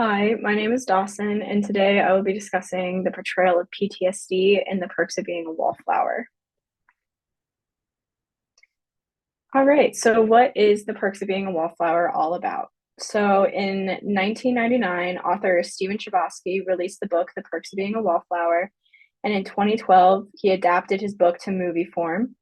Hi, my name is Dawson, and today I will be discussing the portrayal of PTSD and the perks of being a wallflower. All right, so what is the perks of being a wallflower all about? So in 1999, author Stephen Chbosky released the book The Perks of Being a Wallflower, and in 2012, he adapted his book to movie form.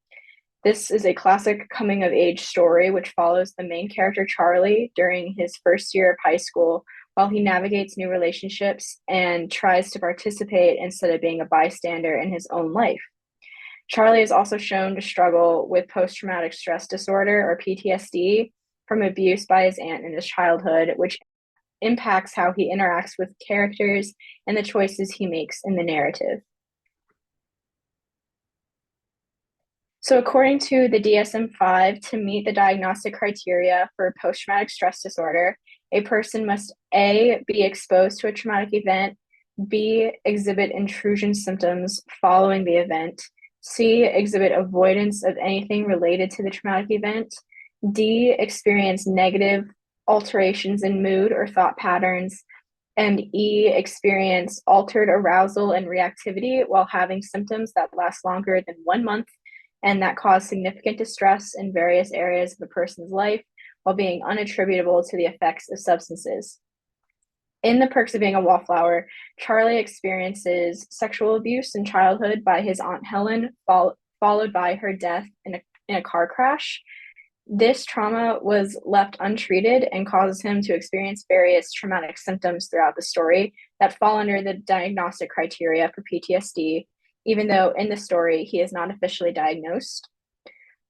This is a classic coming of age story which follows the main character Charlie during his first year of high school while he navigates new relationships and tries to participate instead of being a bystander in his own life. Charlie is also shown to struggle with post traumatic stress disorder or PTSD from abuse by his aunt in his childhood, which impacts how he interacts with characters and the choices he makes in the narrative. So, according to the DSM-5, to meet the diagnostic criteria for post-traumatic stress disorder, a person must A, be exposed to a traumatic event, B, exhibit intrusion symptoms following the event, C, exhibit avoidance of anything related to the traumatic event, D, experience negative alterations in mood or thought patterns, and E, experience altered arousal and reactivity while having symptoms that last longer than 1 month and that cause significant distress in various areas of a person's life while being unattributable to the effects of substances. In The Perks of Being a Wallflower, Charlie experiences sexual abuse in childhood by his Aunt Helen, followed by her death in a car crash. This trauma was left untreated and causes him to experience various traumatic symptoms throughout the story that fall under the diagnostic criteria for PTSD, even though in the story he is not officially diagnosed.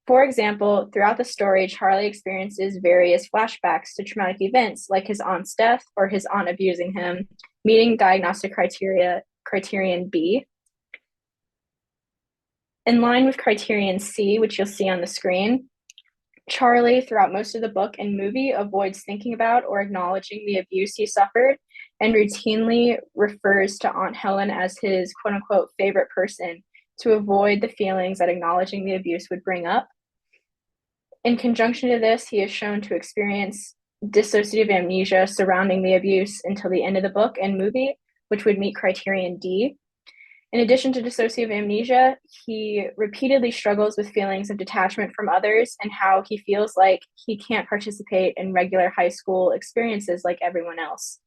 For example, throughout the story, Charlie experiences various flashbacks to traumatic events like his aunt's death or his aunt abusing him, meeting diagnostic criterion B. In line with criterion C, which you'll see on the screen, Charlie, throughout most of the book and movie, avoids thinking about or acknowledging the abuse he suffered and routinely refers to Aunt Helen as his quote unquote favorite person to avoid the feelings that acknowledging the abuse would bring up. In conjunction to this, he is shown to experience dissociative amnesia surrounding the abuse until the end of the book and movie, which would meet criterion D. In addition to dissociative amnesia, he repeatedly struggles with feelings of detachment from others and how he feels like he can't participate in regular high school experiences like everyone else.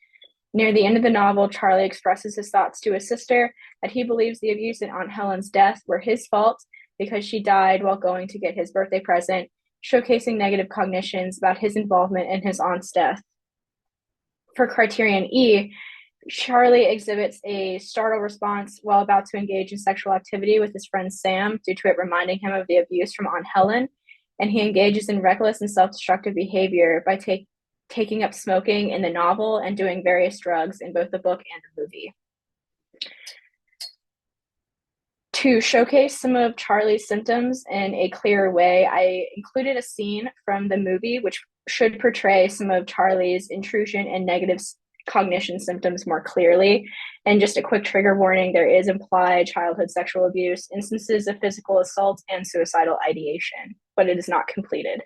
Near the end of the novel, Charlie expresses his thoughts to his sister that he believes the abuse and Aunt Helen's death were his fault because she died while going to get his birthday present, showcasing negative cognitions about his involvement in his aunt's death. For criterion E, Charlie exhibits a startle response while about to engage in sexual activity with his friend Sam due to it reminding him of the abuse from Aunt Helen, and he engages in reckless and self-destructive behavior by taking up smoking in the novel and doing various drugs in both the book and the movie. To showcase some of Charlie's symptoms in a clearer way, I included a scene from the movie which should portray some of Charlie's intrusion and negative cognition symptoms more clearly. And just a quick trigger warning, there is implied childhood sexual abuse, instances of physical assault, and suicidal ideation, but it is not completed.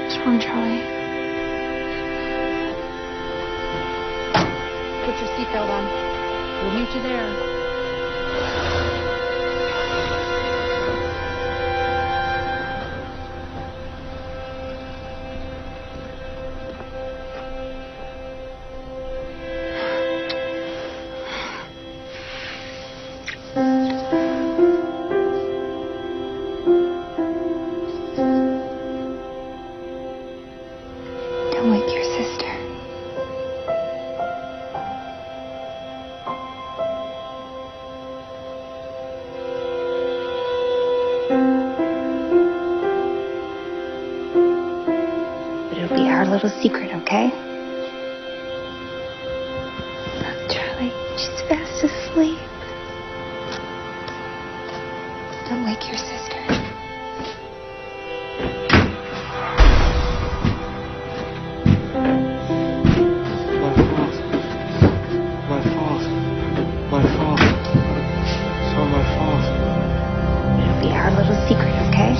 What's wrong, Charlie? Put your seatbelt on. We'll meet you there. Don't wake your sister. But it'll be our little secret, okay? Look, Charlie, she's fast asleep. Don't wake your sister. our little secret, okay?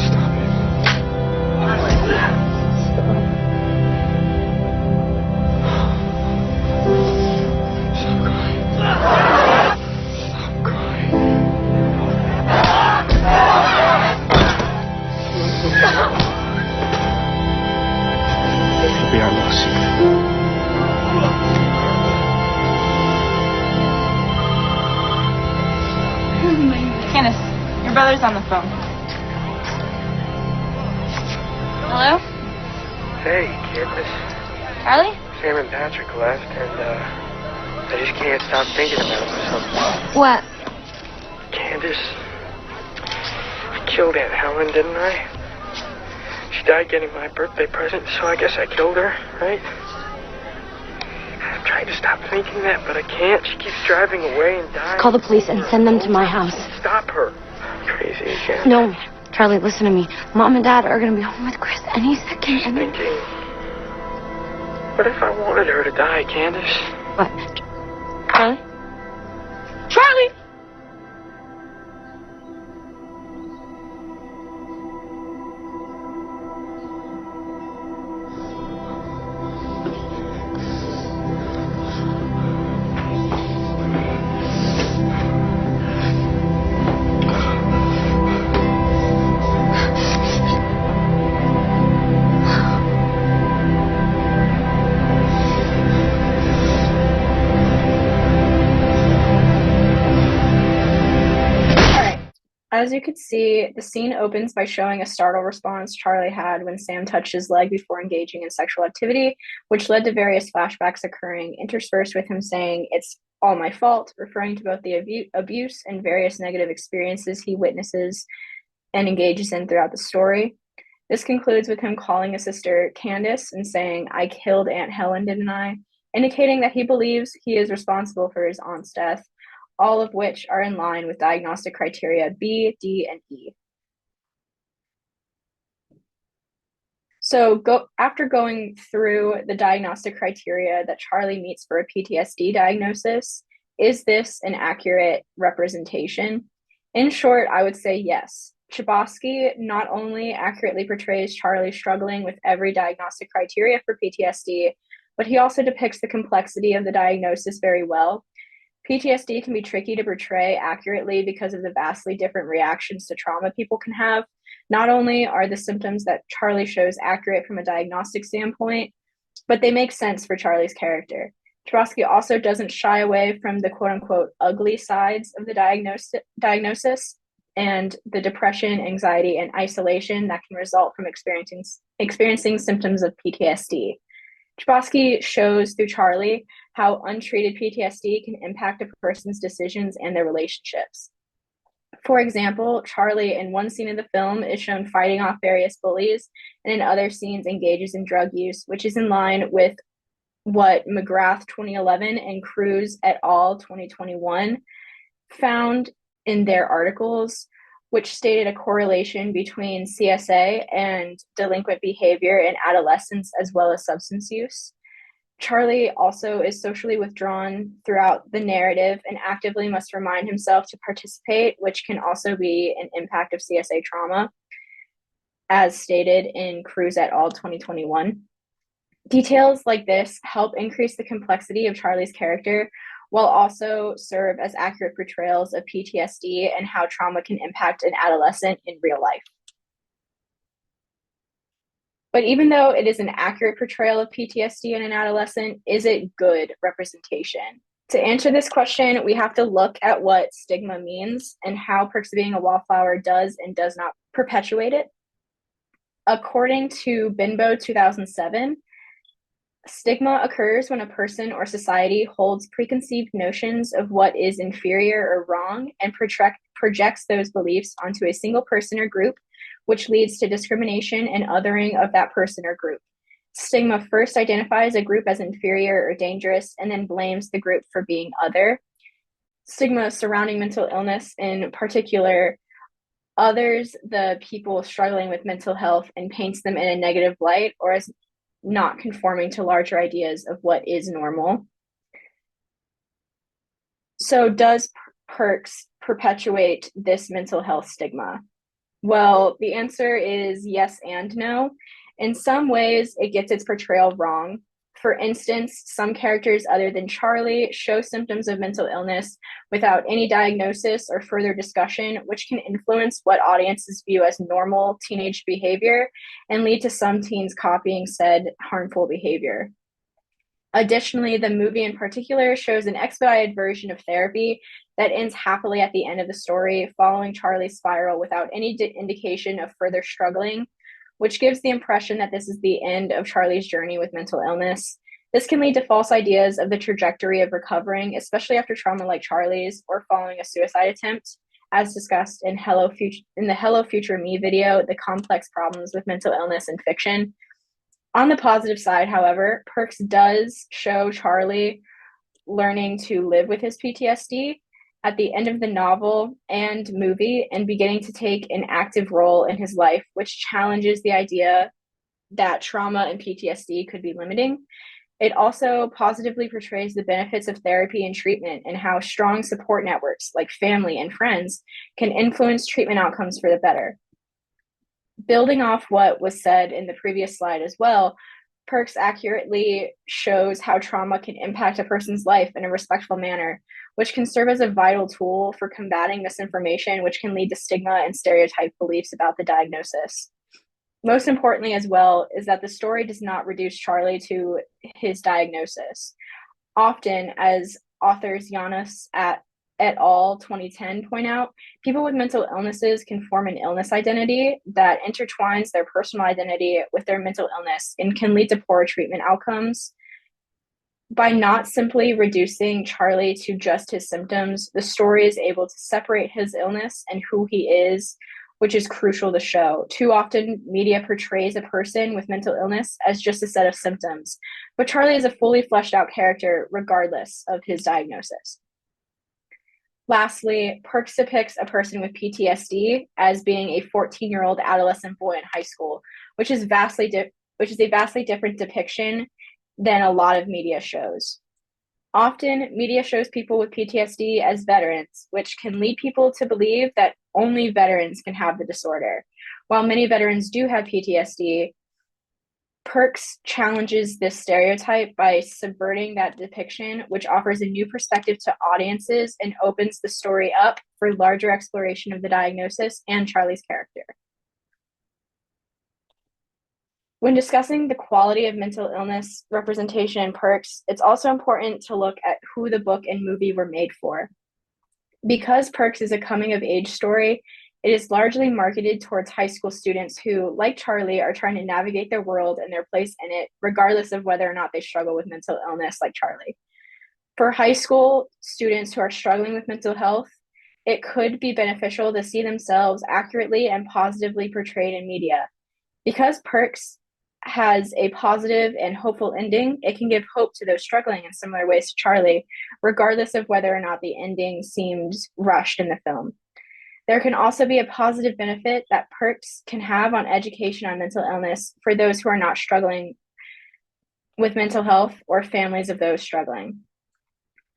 It'll be our little secret. Candace, your brother's on the phone. Hello? Hey, Candace. Charlie? Sam and Patrick left, and I just can't stop thinking about something. What? Candace, I killed Aunt Helen, didn't I? She died getting my birthday present, so I guess I killed her, right? I've tried to stop thinking that, but I can't. She keeps driving away and dying. Call the police and send them to my house. Stop her. Crazy again. No, Charlie, listen to me. Mom and Dad are going to be home with Chris any second. Thinking, what if I wanted her to die, Candace? What? Charlie? Charlie! As you could see, the scene opens by showing a startle response Charlie had when Sam touched his leg before engaging in sexual activity, which led to various flashbacks occurring, interspersed with him saying, "It's all my fault," referring to both the abuse and various negative experiences he witnesses and engages in throughout the story. This concludes with him calling his sister Candace and saying, "I killed Aunt Helen, didn't I?" indicating that he believes he is responsible for his aunt's death, all of which are in line with diagnostic criteria B, D, and E. So after going through the diagnostic criteria that Charlie meets for a PTSD diagnosis, is this an accurate representation? In short, I would say yes. Chbosky not only accurately portrays Charlie struggling with every diagnostic criteria for PTSD, but he also depicts the complexity of the diagnosis very well. PTSD can be tricky to portray accurately because of the vastly different reactions to trauma people can have. Not only are the symptoms that Charlie shows accurate from a diagnostic standpoint, but they make sense for Charlie's character. Chbosky also doesn't shy away from the quote-unquote ugly sides of the diagnosis and the depression, anxiety, and isolation that can result from experiencing symptoms of PTSD. Chbosky shows through Charlie how untreated PTSD can impact a person's decisions and their relationships. For example, Charlie in one scene of the film is shown fighting off various bullies, and in other scenes engages in drug use, which is in line with what McGrath 2011 and Cruz et al. 2021 found in their articles, which stated a correlation between CSA and delinquent behavior in adolescence as well as substance use. Charlie also is socially withdrawn throughout the narrative and actively must remind himself to participate, which can also be an impact of CSA trauma, as stated in Cruz et al. 2021. Details like this help increase the complexity of Charlie's character, while also serve as accurate portrayals of PTSD and how trauma can impact an adolescent in real life. But even though it is an accurate portrayal of PTSD in an adolescent, is it good representation? To answer this question, we have to look at what stigma means and how Perks of Being a Wallflower does and does not perpetuate it. According to Binbo 2007, stigma occurs when a person or society holds preconceived notions of what is inferior or wrong and projects those beliefs onto a single person or group, which leads to discrimination and othering of that person or group. Stigma first identifies a group as inferior or dangerous and then blames the group for being other. Stigma surrounding mental illness, in particular, others the people struggling with mental health and paints them in a negative light or as not conforming to larger ideas of what is normal. So does Perks perpetuate this mental health stigma? Well, the answer is yes and no. In some ways, it gets its portrayal wrong. For instance, some characters other than Charlie show symptoms of mental illness without any diagnosis or further discussion, which can influence what audiences view as normal teenage behavior and lead to some teens copying said harmful behavior. Additionally, the movie in particular shows an expedited version of therapy that ends happily at the end of the story, following Charlie's spiral without any indication of further struggling, which gives the impression that this is the end of Charlie's journey with mental illness. This can lead to false ideas of the trajectory of recovering, especially after trauma like Charlie's or following a suicide attempt, as discussed in the Hello Future Me video, the complex problems with mental illness in fiction. On the positive side, however, Perks does show Charlie learning to live with his PTSD at the end of the novel and movie and beginning to take an active role in his life, which challenges the idea that trauma and PTSD could be limiting. It also positively portrays the benefits of therapy and treatment and how strong support networks like family and friends can influence treatment outcomes for the better. Building off what was said in the previous slide as well, Perks accurately shows how trauma can impact a person's life in a respectful manner, which can serve as a vital tool for combating misinformation, which can lead to stigma and stereotype beliefs about the diagnosis. Most importantly, as well, is that the story does not reduce Charlie to his diagnosis. Often, as authors Giannis et al. 2010 point out, people with mental illnesses can form an illness identity that intertwines their personal identity with their mental illness and can lead to poor treatment outcomes. By not simply reducing Charlie to just his symptoms, the story is able to separate his illness and who he is, which is crucial to show. Too often, media portrays a person with mental illness as just a set of symptoms, but Charlie is a fully fleshed out character regardless of his diagnosis. Lastly, Perks depicts a person with PTSD as being a 14-year-old adolescent boy in high school, which is a vastly different depiction than a lot of media shows. Often, media shows people with PTSD as veterans, which can lead people to believe that only veterans can have the disorder. While many veterans do have PTSD, Perks challenges this stereotype by subverting that depiction, which offers a new perspective to audiences and opens the story up for larger exploration of the diagnosis and Charlie's character. When discussing the quality of mental illness representation in Perks, it's also important to look at who the book and movie were made for. Because Perks is a coming-of-age story, it is largely marketed towards high school students who, like Charlie, are trying to navigate their world and their place in it, regardless of whether or not they struggle with mental illness like Charlie. For high school students who are struggling with mental health, it could be beneficial to see themselves accurately and positively portrayed in media. Because Perks has a positive and hopeful ending, it can give hope to those struggling in similar ways to Charlie, regardless of whether or not the ending seemed rushed in the film. There can also be a positive benefit that Perks can have on education on mental illness for those who are not struggling with mental health or families of those struggling.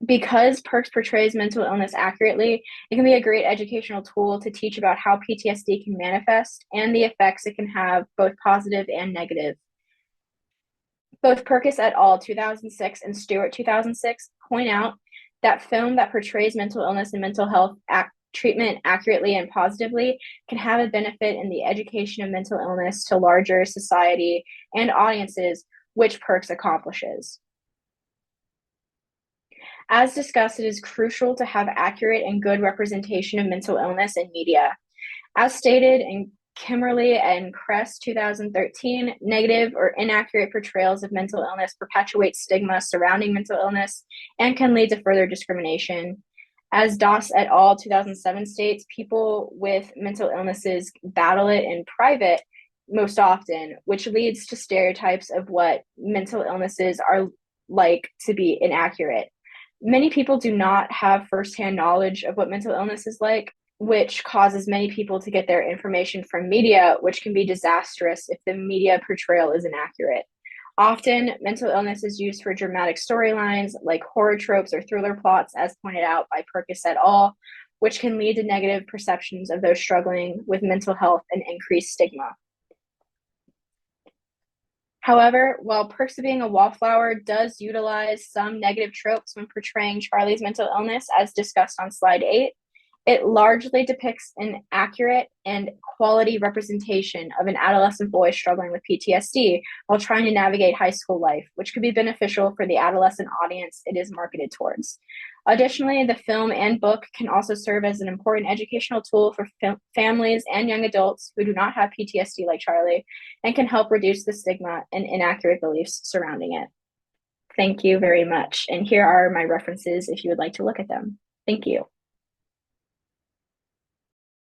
Because Perks portrays mental illness accurately, it can be a great educational tool to teach about how PTSD can manifest and the effects it can have, both positive and negative. Both Perkis et al. 2006 and Stewart 2006 point out that film that portrays mental illness and mental health treatment accurately and positively can have a benefit in the education of mental illness to larger society and audiences, which Perks accomplishes. As discussed, it is crucial to have accurate and good representation of mental illness in media. As stated in Kimberly and Kress 2013, negative or inaccurate portrayals of mental illness perpetuate stigma surrounding mental illness and can lead to further discrimination. As Doss et al. 2007 states, people with mental illnesses battle it in private most often, which leads to stereotypes of what mental illnesses are like to be inaccurate. Many people do not have firsthand knowledge of what mental illness is like, which causes many people to get their information from media, which can be disastrous if the media portrayal is inaccurate. Often, mental illness is used for dramatic storylines like horror tropes or thriller plots, as pointed out by Perkis et al., which can lead to negative perceptions of those struggling with mental health and increased stigma. However, while Perks of Being a Wallflower does utilize some negative tropes when portraying Charlie's mental illness, as discussed on slide 8, it largely depicts an accurate and quality representation of an adolescent boy struggling with PTSD while trying to navigate high school life, which could be beneficial for the adolescent audience it is marketed towards. Additionally, the film and book can also serve as an important educational tool for families and young adults who do not have PTSD like Charlie, and can help reduce the stigma and inaccurate beliefs surrounding it. Thank you very much. And here are my references if you would like to look at them. Thank you.